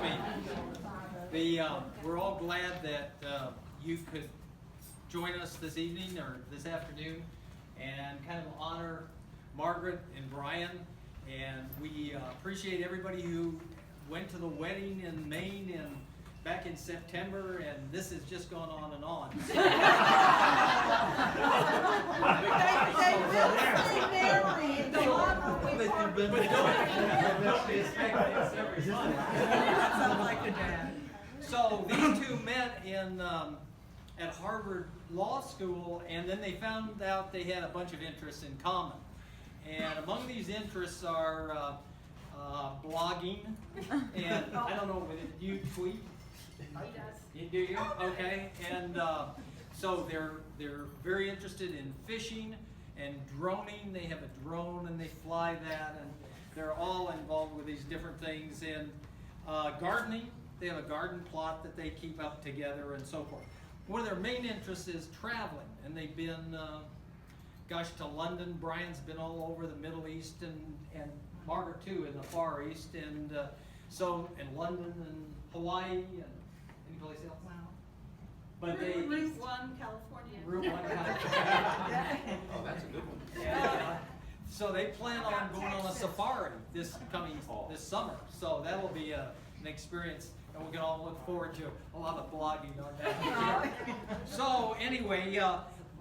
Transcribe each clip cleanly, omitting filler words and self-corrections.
me. We're all glad that you could join us this evening or this afternoon and kind of honor Margaret and Bryon. And we appreciate everybody who went to the wedding in Maine and back in September, and this has just gone on and on. So these two met in at Harvard Law School, and then they found out they had a bunch of interests in common. And among these interests are blogging, and I don't know, did you tweet? He does. You do? Okay. And so they're very interested in fishing and droning. They have a drone and they fly that, and they're all involved with these different things. And gardening, they have a garden plot that they keep up together and so forth. One of their main interests is traveling, and they've been, to London. Bryon's been all over the Middle East, and Margaret too in the Far East, and so in London and Hawaii and any place else. Wow. But Route 1, California. Route 1, California. Oh, that's a good one. Yeah. So they plan on going on a safari this summer. So that'll be an experience, and we can all look forward to a lot of blogging on that. So anyway,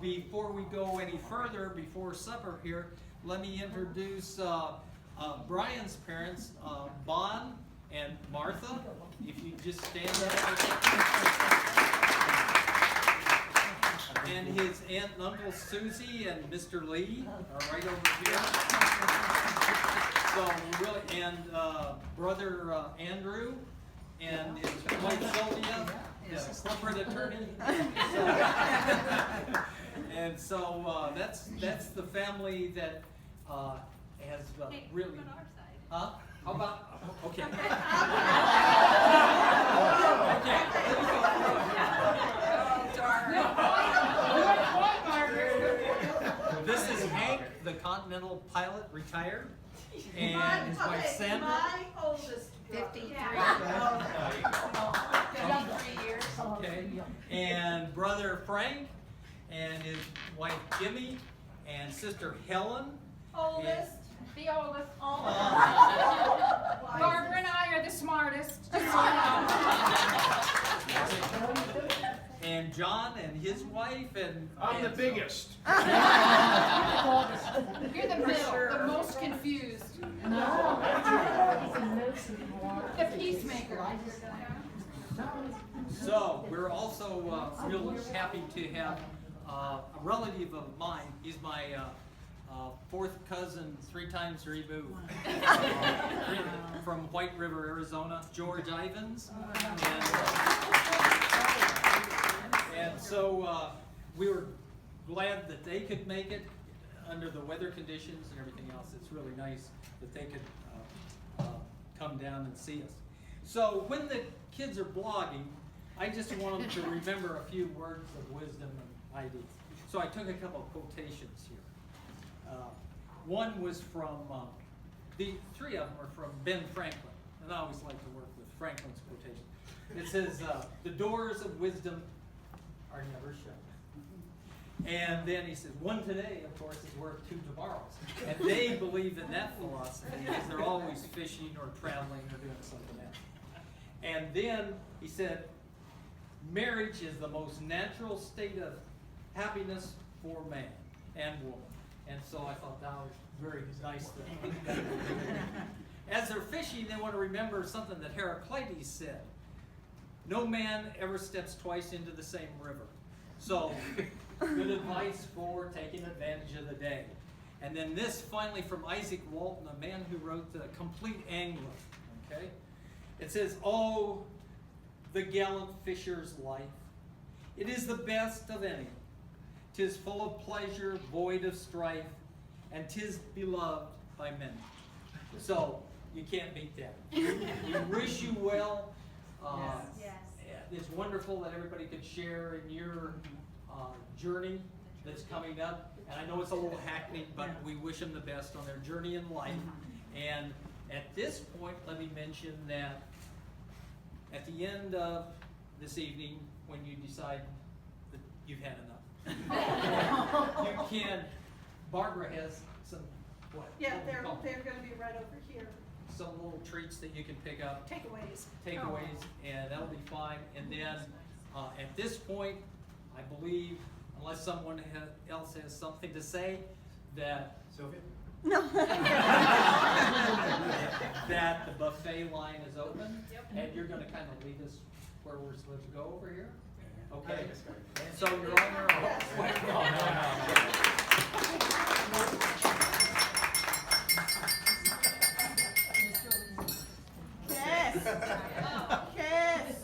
before we go any further, before supper here, let me introduce Bryon's parents, Bon and Martha. If you just stand up. And his aunt and uncle Susie and Mr. Lee are right over here. So really, and brother Andrew and his wife Sylvia, the corporate attorney. And so that's the family that has really. On our side. Huh? How about? Okay. This is Hank, the Continental pilot, retired, and his wife Sandra. My oldest. 53. Yeah. 53 years. Okay, and brother Frank, and his wife Jimmy, and sister Helen. Oldest. The oldest. Wisest. Barbara and I are the smartest. Just so you know. And John and his wife, and I'm the biggest. You're the middle, the most confused. The peacemaker. So we're also real happy to have a relative of mine. He's my fourth cousin, 3 times removed, from White River, Arizona, George Ivins. And so we were glad that they could make it under the weather conditions and everything else. It's really nice that they could come down and see us. So when the kids are blogging, I just want them to remember a few words of wisdom and ideas. So I took a couple of quotations here. One was from, the 3 of them are from Ben Franklin, and I always like to work with Franklin's quotation. It says, the doors of wisdom are never shut. And then he says, one today, of course, is worth 2 tomorrows. And they believe in that philosophy because they're always fishing or traveling or doing something else. And then he said, marriage is the most natural state of happiness for man and woman. And so I thought that was very nice. As they're fishing, they want to remember something that Heraclitus said. No man ever steps twice into the same river. So, good advice for taking advantage of the day. And then this finally from Isaac Walton, a man who wrote The Complete Angler. Okay? It says, oh, the gallant fisher's life. It is the best of any. 'Tis full of pleasure, void of strife, and 'tis beloved by many. So, you can't beat that. We wish you well. Yes. It's wonderful that everybody could share in your journey that's coming up. And I know it's a little hackneyed, but we wish them the best on their journey in life. And at this point, let me mention that at the end of this evening, when you decide that you've had enough, you can, Barbara has some, what? Yeah, what do we they're call them? gonna be right over here. Some little treats that you can pick up, Takeaways. takeaways, and that'll be fine. And then, at this point, I believe, unless someone else has something to say, that Sylvia? that the buffet line is open, and you're gonna kind of lead us where we're supposed to go over here? Okay, and so you're on your own. Yes. Wait, no. Kiss. Kiss.